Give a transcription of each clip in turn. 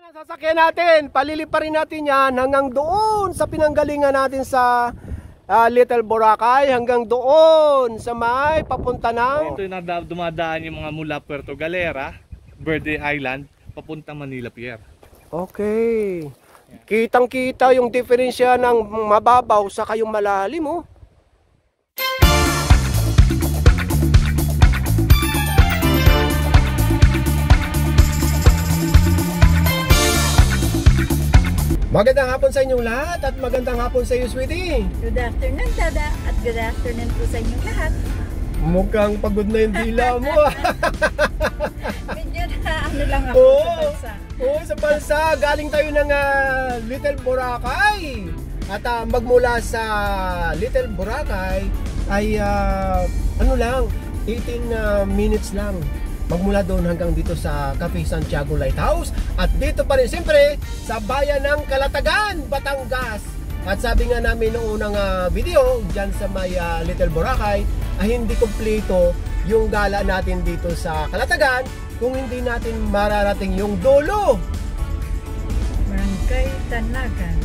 ang sasakyan natin. Paliliparin natin yan hanggang doon sa pinanggalingan natin sa Little Boracay, hanggang doon sa may papunta ng... Ito yung dumadaan yung mga mula Puerto Galera, Verde Island, papunta Manila Pier. Okay. Kitang-kita yung diferensya ng mababaw sa kayong malalim, oh. Magandang hapon sa inyong lahat at magandang hapon sa iyo, sweetie. Good afternoon, Dada, at good afternoon po sa inyong lahat. Mukhang pagod na yung dila mo. Medyo na ano lang ako sa bansa. Oo, sa bansa. Galing tayo ng Little Boracay. At magmula sa Little Boracay ay ano lang, 18 minutes lang. Magmula doon hanggang dito sa Cafe Santiago Lighthouse. At dito pa rin siyempre sa bayan ng Calatagan, Batangas. At sabi nga namin noong unang video dyan sa may Little Boracay ay hindi kompleto yung gala natin dito sa Calatagan kung hindi natin mararating yung dulo. Barangay Tanagan.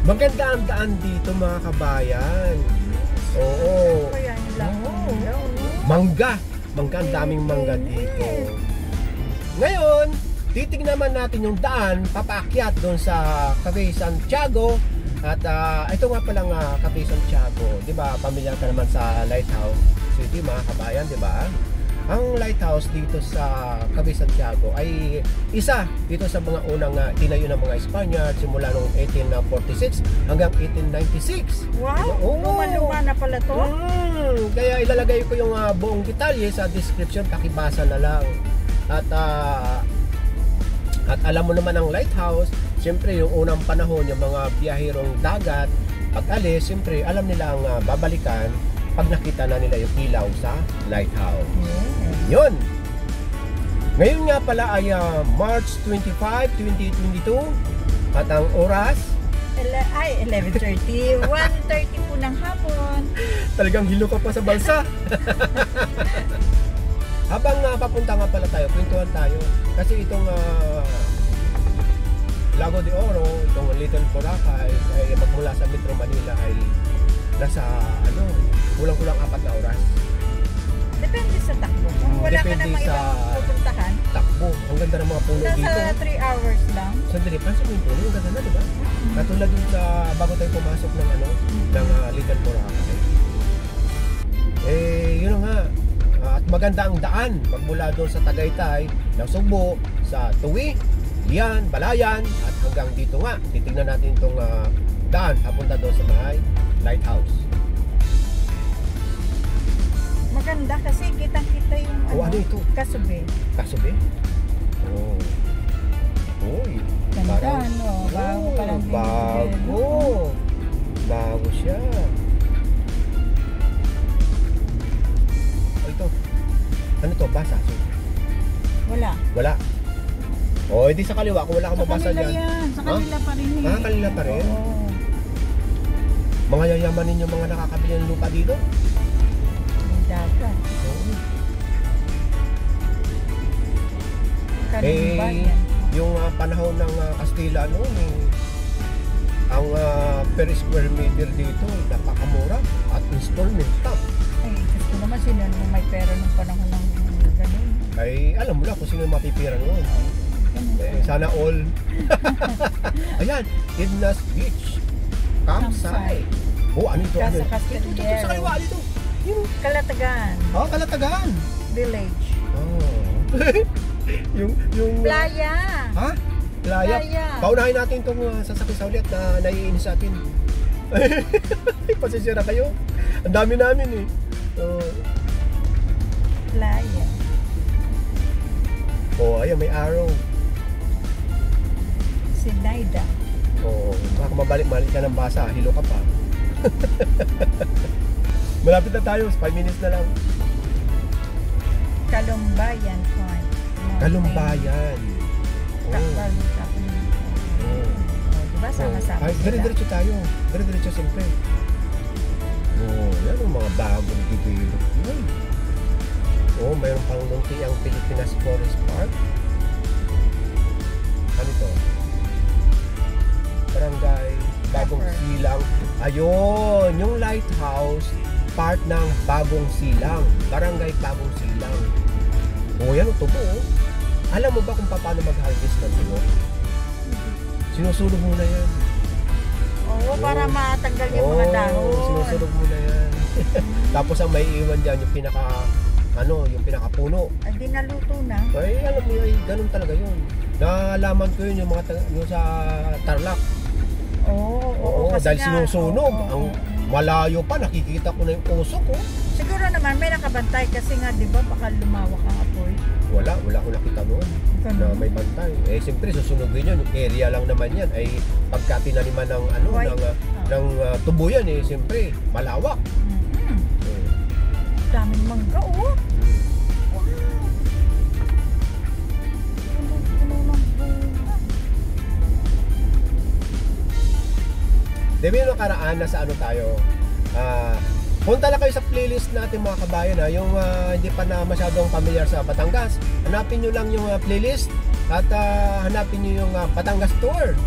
Maganda ang daan dito mga kabayan. Oo. Kaya yun lang. Mangga. Mangga, ang daming mangga dito. Ngayon, titignan naman natin yung daan papaakyat doon sa Cafe Santiago. At ito nga palang Cafe Santiago, 'di ba? Pamilyar ka naman sa Lighthouse City, mga kabayan, 'di ba? Ang lighthouse dito sa Cafe Santiago ay isa dito sa mga unang tinayo ng mga Spaniard simula noong 1846 hanggang 1896. Wow! Luma-luma na pala to. Kaya ilalagay ko yung buong detalye sa description, pakibasa na lang. At alam mo naman ang lighthouse, siyempre yung unang panahon, yung mga biyahirong dagat, pag alis, siyempre alam nila ang babalikan pag nakita na nila yung ilaw sa lighthouse. Yun! Ngayon nga pala ay March 25, 2022 at ang oras 11:30. 1:30 po ng hapon. Talagang hilo ka pa sa balsa. Habang papunta nga pala tayo, kwentuhan tayo. Kasi itong Lago de Oro, itong Little Boracay, ay magmula sa Metro Manila ay nasa kulang-kulang 4 na oras. Depende sa takbo. Kung wala ka namang ibang pupuntahan, takbo. Ang ganda ng mga puno dito. nasa 3 hours lang. Sandali, pansin mo yung puno, ang ganda na, diba? Katulad dun sa bago tayo pumasok ng ng Little Boracay. Yun nga. At maganda ang daan magmula doon sa Tagaytay, ng Subo, sa Tuwi, Lian, Balayan, at hanggang dito nga. Titignan natin itong daan papunta doon sa may lighthouse. Maganda kasi kitang-kita yung ano ito? Kasube. Kasube? Oh. Uy. Ganda, bago pa lang. Bago siya. Ito. Ano to? Basa? Wala. O, hindi sa kaliwa. Kung wala kang mabasa dyan. Sa kanila pa rin. Kanila pa rin? Oo. Mga yayamanin yung mga nakakabili ng lupa dito? Dagat. Yung panahon ng Kastila noon, ang per square meter dito napakamura at installment top. Ay, gusto naman sino nung may pera nung panahon ng ganun. Ay, alam mo lang kung sino matitira noon. Sana all. Ayan, Edna's Beach Campsite. Ano ito? Casa Ito Castillero. sa kaliwa dito. Calatagan. Calatagan. Village. yung Playa. Ha? Playa. Paunahin natin itong sasakyan sa ulit na naiinis sa atin. Pasensya na kayo. Ang dami namin Playa. Ayan, may arrow. Sinaida. Baka mabalik ka ng basa, hilo ka pa. Malapit na tayo, 5 minutes na lang. Kalumbayan Point. Kalumbayan. Diba sama-sama sila? Dire-diretso tayo. Dire-diretso siyempre. Yan ang mga bagong develop yun. Mayroon pang lunti ang Pilipinas Forest Park. Ano ito? Ayun, yung lighthouse, part ng Bagong Silang. Barangay Bagong Silang. O yan, tubo. Oh. Alam mo ba kung paano mag-harvest ng tubo? Sinusunog muna yan. Oo, para matanggal yung mga dahon. Sinusunog muna yan. Tapos ang may iwan dyan, yung yung pinakapuno. Ay, di naluto na. Ay, alam mo yun, ganun talaga yun. Nalaman ko yun, yung sa Tarlac. Oo, kasi dahil nga, sinusunog. oo. Ang malayo pa, nakikita ko na yung usok. Oh. Siguro naman may nakabantay kasi nga, di ba, baka lumawak ang apoy. Wala ko nakita noon na may bantay. Eh, siyempre, susunogin yun. Yung area lang naman yan. Ay, pagka tinaniman ng, ng tubo yan, eh, siyempre, malawak. Daming mangga, oh. Wow. Puno ng bunga. Di ba yung nakaraan na sa ano tayo? Punta lang kayo sa playlist natin mga kabayan. Yung hindi pa na masyadong familiar sa Batangas. Hanapin nyo lang yung playlist at hanapin nyo yung Batangas Tour.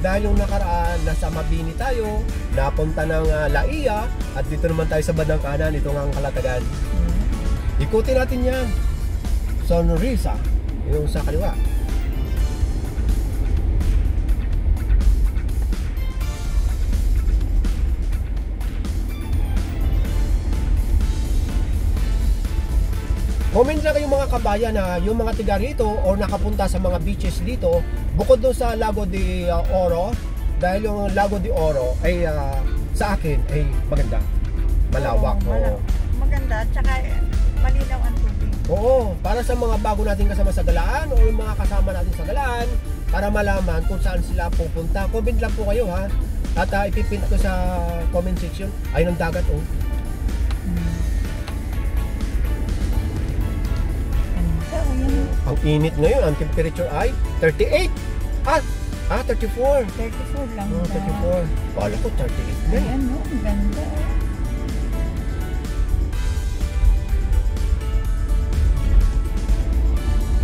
Dahil yung nakaraan, nasa Mabini tayo, napunta ng Laia, at dito naman tayo sa bandang kanan, ito nga ang Kalatagan. Ikutin natin yan. Sonrisa, yung sa kaliwa. Comment lang kayong mga kabayan na yung mga tiga rito o nakapunta sa mga beaches dito, bukod doon sa Lago de Oro, dahil yung Lago de Oro ay sa akin ay maganda, malawak. Oo, maganda, tsaka malinaw ang tubig. Oo, para sa mga bago natin kasama sa galaan o yung mga kasama natin sa galaan, para malaman kung saan sila pupunta. Comment lang po kayo ha, at ipipint ko sa comment section. Ay ng dagat oh. Ang init ngayon, ang temperature ay 38. 34. 34 lang. 34. Wala ko 38 na. Ayan, no? Ang ganda.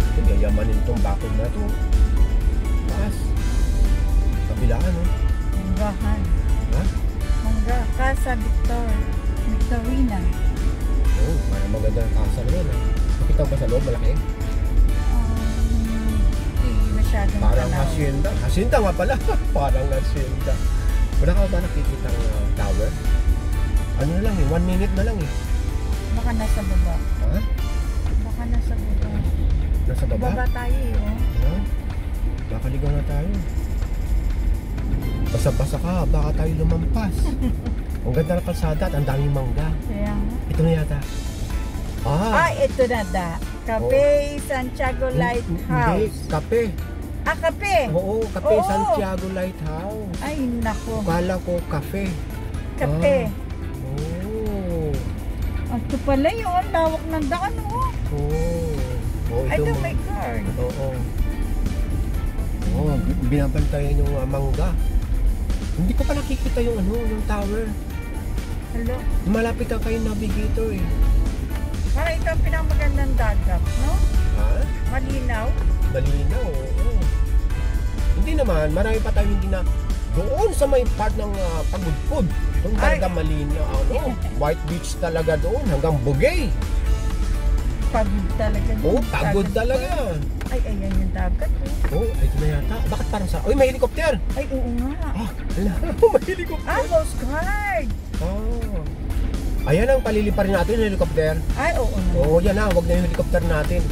Ito, yayamanin itong bakod na ito. Taas. Kabilaan, no? Manggahan. Ha? Mangga. Casa Victorina. Oo, parang maganda ang kasa naman, ha? Nakita ba sa loob, malaki? Parang hacienda. Hacienda nga pala. Parang hacienda. Wala ka ba nakikita ang tower? Ano na lang eh, 1 minute na lang eh. Baka nasa baba. Ha? Baka nasa baba. Nasa baba? Baba tayo eh, oh. Ha? Baka ligaw na tayo. Basa-basa ka, baka tayo lumampas. Ang ganda ng kalsada at ang daming mangga. Kaya nga. Ito na yata. Ito na da. Cafe Santiago Lighthouse. Hindi, kape. Kape? Oo, Cafe Oo. Santiago Lighthouse. Ay, nako. Kala ko kafe. Kape. Oo. Ito pala yun. Lawak ng daan, oh. Oo. Ay, ito may card. Oo. Oo, binabantayan yung mangga. Hindi ko pa nakikita yung yung tower. Hello? Malapit ka kay navigator eh. Parang ito ang pinakamagandang dagat, no? Ha? Malinaw. Malinaw, oo. Hindi naman, marami pa tayo hindi na doon sa may part ng Pagudpud. Doon talaga malinaw, White Beach talaga doon, hanggang Bugay. Pagod talaga. Oo, pagod talaga. Ay, ayan yung dagat, oh. Ito na yata. Bakit parang sa... Uy, may helicopter! Ay, oo nga. Ala, may helicopter. Coast Guard! Ayan ang paliliparin natin yung helicopter. Ay, oo na. Oo, yan na. Huwag na yung helicopter natin.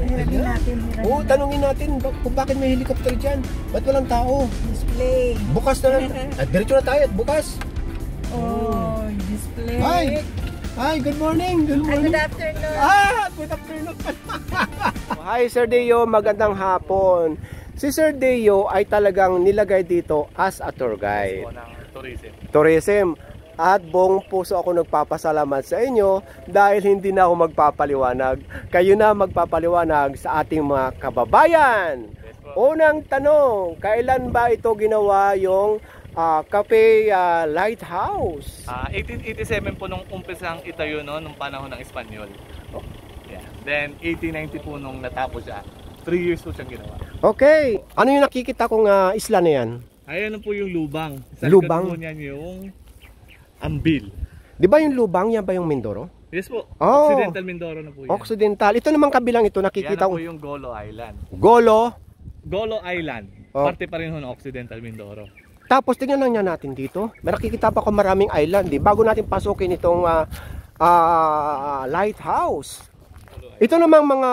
Hiramin natin. Tanungin natin kung bakit may helicopter dyan. Ba't walang tao? Display. Bukas na lang. At diretso na tayo at bukas. Display. Hi, good morning. Good morning. Good afternoon. Good afternoon. Hi, Sir Deo. Magandang hapon. Si Sir Deo ay talagang nilagay dito as a tour guide. Tourism. At buong puso ako nagpapasalamat sa inyo dahil hindi na ako magpapaliwanag. Kayo na magpapaliwanag sa ating mga kababayan. Unang tanong, kailan ba ito ginawa yung Cafe Lighthouse? 1887 po nung umpisang itayo nung panahon ng Espanyol. Yeah. Then 1890 po nung natapos siya. 3 years po siyang ginawa. Okay. Ano yung nakikita kong isla na yan? Ayan na po yung lubang. Sa Lubang? likod po niyan yung Ambil. Di ba yung lubang, yan ba yung Mindoro? Yes po. Oh. Occidental Mindoro na po yan. Occidental. Ito naman kabilang ito, Yan nakikita na ko. po yung Golo Island. Golo. Golo Island. Oh. Parte pa rin ho ng Occidental Mindoro. Tapos tingnan lang niya natin dito. May nakikita pa ko maraming island. Bago natin pasukin itong lighthouse. Ito namang mga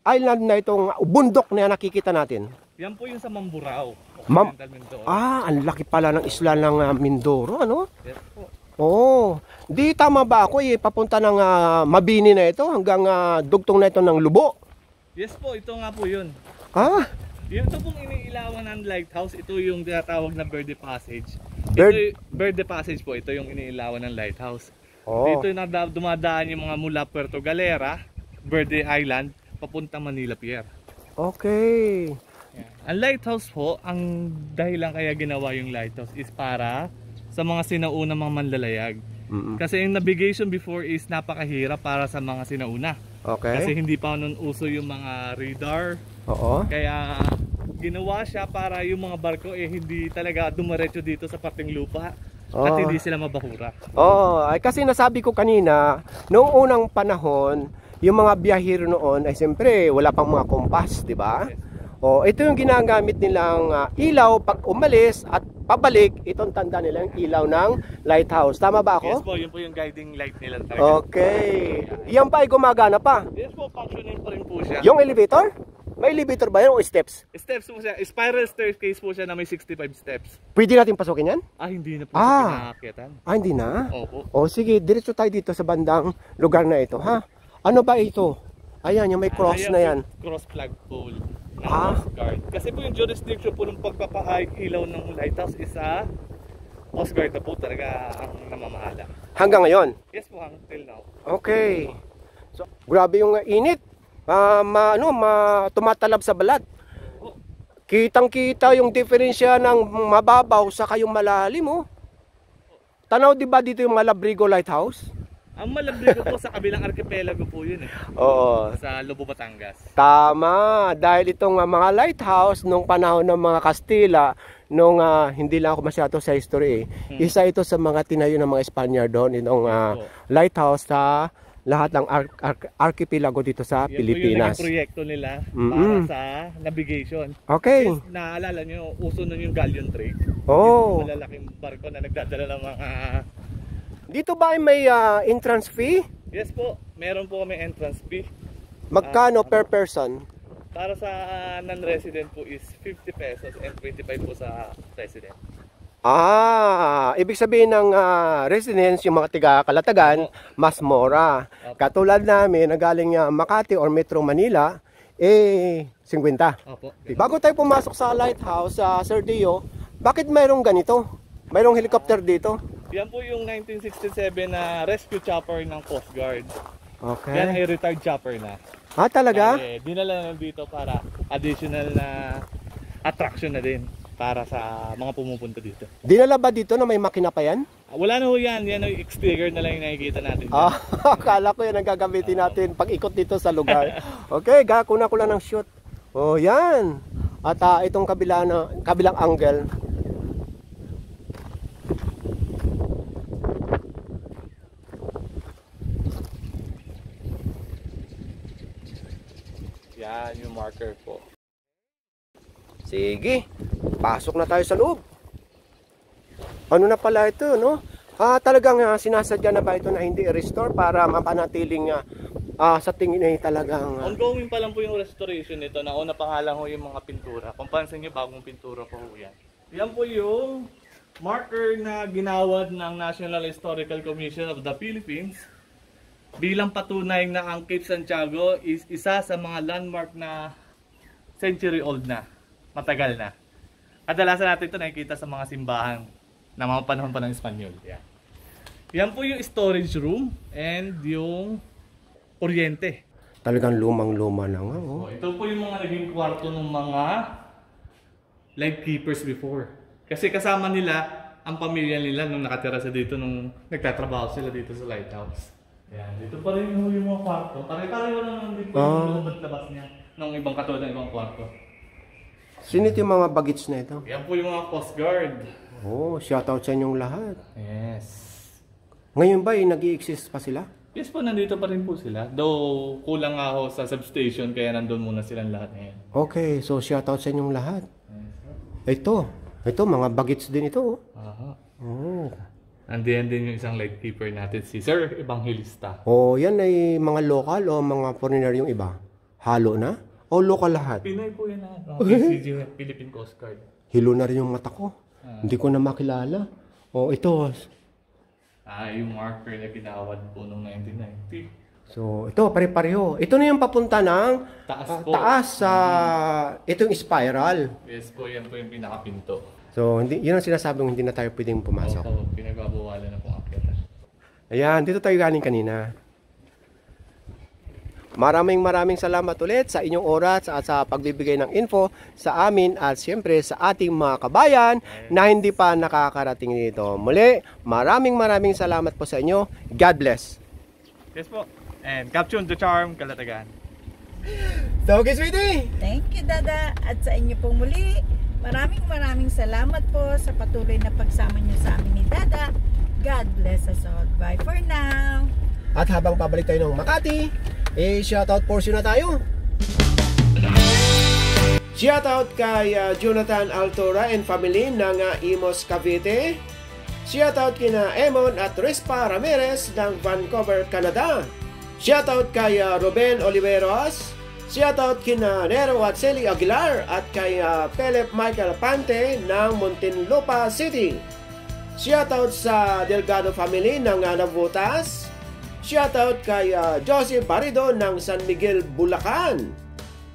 island na itong bundok na nakikita natin. Yan po yung sa Mamburao. Mam- Occidental Mindoro. Ang laki pala ng isla ng Mindoro, ano? Yes po. Oo. Di tama ba ako papunta ng Mabini na ito hanggang dugtong na ito ng Lubo? Yes po, ito nga po yun. Ah, Ito pong iniilawan ng lighthouse, ito yung tinatawag na Verde Passage. Verde Passage po, ito yung iniilawan ng lighthouse. oh. Dito na dumadaan yung mga mula Puerto Galera, Verde Island, papunta Manila Pier. Okay. Ang lighthouse po, ang dahilan kaya ginawa yung lighthouse is para sa mga sinauna mga manlalayag. Kasi yung navigation before is napakahirap para sa mga sinauna. Okay. Kasi hindi pa nun uso yung mga radar. Oo. Kaya ginawa siya para yung mga barko hindi talaga dumiretso dito sa parting lupa at hindi sila mabahura. Ay kasi nasabi ko kanina, noong unang panahon, yung mga biyahero noon ay siyempre wala pang mga kompas, di ba? Yes. Ito yung ginagamit nilang ilaw pag umalis at pabalik, itong tanda nila yung ilaw ng lighthouse. Tama ba Yes ako? po, yun po yung guiding light nila talaga. Okay. Yan pa ay gumagana pa. Yes po, functioning pa rin po siya. Yung elevator? May elevator ba yan o steps? Steps po siya, spiral staircase po siya na may 65 steps. Pwede natin pasukin yan? Hindi na po siya pinaakyatan. Hindi na? Opo. Sige, diretso tayo dito sa bandang lugar na ito, ha? Ano ba ito? Ayan, yung may cross na yan. Cross flag pole ng Coast Guard. Kasi po yung jurisdiction po ng pagpapahayag-ilaw ng lighthouse is Coast Guard na po talaga ang namamahala. Hanggang ngayon? Yes po, until now. Okay. So, grabe yung init. Tumatalab sa balat. Kitang-kita yung diferensya ng mababaw sa kayong malalim, oh. Tanaw, di ba dito yung Malabrigo Lighthouse? Ang Malabrigo po sa kabilang archipelago po yun Oo. sa Lobo, Batangas. Tama, dahil itong mga lighthouse nung panahon ng mga Kastila, nung hindi lang ako masyado sa history isa ito sa mga tinayo ng mga Espanyol doon, itong lighthouse sa lahat ng archipelago dito sa Pilipinas. Yan po yung proyekto nila para sa navigation. Okay. Kasi naalala nyo, uso nun yung galleon trade. Oh. Yung malalaking barko na nagdadala ng mga... Dito ba ay may entrance fee? Yes po, meron po kami entrance fee. Magkano per person? Para sa non-resident po is 50 pesos and 25 po sa resident. Ibig sabihin ng residents, yung mga tiga Kalatagan, mas mura. Katulad namin, na galing Makati or Metro Manila, 50. Opo. Bago tayo pumasok sa lighthouse, Sir Dio, bakit mayroong ganito? Mayroong helicopter dito? Yan po yung 1967 na rescue chopper ng Coast Guard. Okay. Yan ay retired chopper na. Talaga? Dinala na dito para additional na attraction na din para sa mga pumupunta dito. Dinala ba dito na may makina pa yan? Wala na ho yan. Yan ay exterior na lang yung nakikita natin. Akala ko yan ang gagamitin natin pag ikot dito sa lugar. Okay, kuna ko lang ng shoot. Yan. At itong kabilang angle. Yan yung marker po. Sige, pasok na tayo sa loob. Ano na pala ito, no? Talagang sinasadya na ba ito na hindi i-restore para mapanatiling sa tingin ay talagang... Ongoing pa lang po yung restoration nito. Nauna pa nga lang ho yung mga pintura. Kung pansin nyo, bagong pintura po yan. Yan po yung marker na ginawad ng National Historical Commission of the Philippines bilang patunay na ang Cape Santiago is isa sa mga landmark na century old na, matagal na. Kadalasan natin ito nakikita sa mga simbahan na mga panahon pa ng Espanyol. Yan po yung storage room and yung kuryente. Talagang lumang-luma na nga. Ito po yung mga naging kwarto ng mga lightkeepers before. Kasi kasama nila ang pamilya nila nung nakatira sa dito, nung nagtatrabaho sila dito sa lighthouse. Yan, dito pa rin yung mga kwarto. Pare-pareho lang dito yung labas niya ng ibang katulad ng ibang kwarto. Sino ito yung mga bagets na ito? Yan po yung mga Coast Guard. Oh, shoutout sa inyong lahat. Yes. Ngayon ba, nag-i-exist pa sila? Yes po, nandito pa rin po sila. Though, kulang nga ako sa substation, kaya nandun muna silang lahat ngayon. Okay, so shoutout sa inyong lahat. Ito, mga bagets din ito. Aha. Oh. Andiyan din yung isang lightkeeper natin, si Sir Evangelista. Oh, yan ay mga local o mga foreigner yung iba? Halo na? O local lahat? Pinay po yan na. PCG, Philippine Coast Guard. Hilo na rin yung mata ko. Hindi ko na makilala. Oh, ito. Yung marker na ginawad po noong 1990. So, ito, pare-pareho. Ito na yung papunta ng Taas po. taas sa itong spiral. Yes po, yan po yung pinakapinto. So, yun ang sinasabing hindi na tayo pwedeng pumasok. Opo, pinagbabawalan na pong akyatan. Ayan, dito tayo galing kanina. Maraming salamat ulit sa inyong oras at sa pagbibigay ng info sa amin at siyempre sa ating mga kabayan na hindi pa nakakarating dito. Muli, maraming salamat po sa inyo. God bless. Yes po. And Caption the Charm, Kalatagan. So, okay, sweetie. Thank you, Dada. At sa inyo pong muli, maraming salamat po sa patuloy na pagsama niyo sa amin ni Dada. God bless us all. Bye for now. At habang pabalik tayo ng Makati, shoutout portion na tayo. Shoutout kay Jonathan Altora and family ng Imos, Cavite. Shoutout kina Emon at Rispa Ramirez ng Vancouver, Canada. Shoutout kay Ruben Oliveros. Shoutout kina Nero at Celi Aguilar at kay Philip Michael Pante ng Muntinlupa City. Shoutout sa Delgado family ng Navutas. Shoutout kay Joseph Barido ng San Miguel, Bulacan.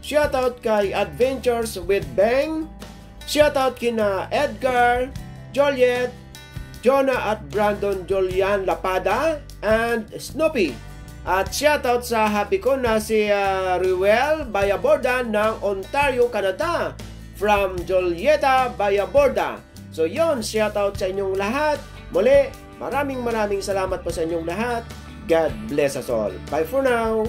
Shoutout kay Adventures with Beng. Shoutout kina Edgar, Joliet, Jonah at Brandon Jolian Lapada and Snoopy. At shoutout sa happy ko na si Ruel Bayaborda ng Ontario, Canada from Julieta Bayaborda. So yon, shoutout sa inyong lahat. Muli, maraming salamat po sa inyong lahat. God bless us all. Bye for now.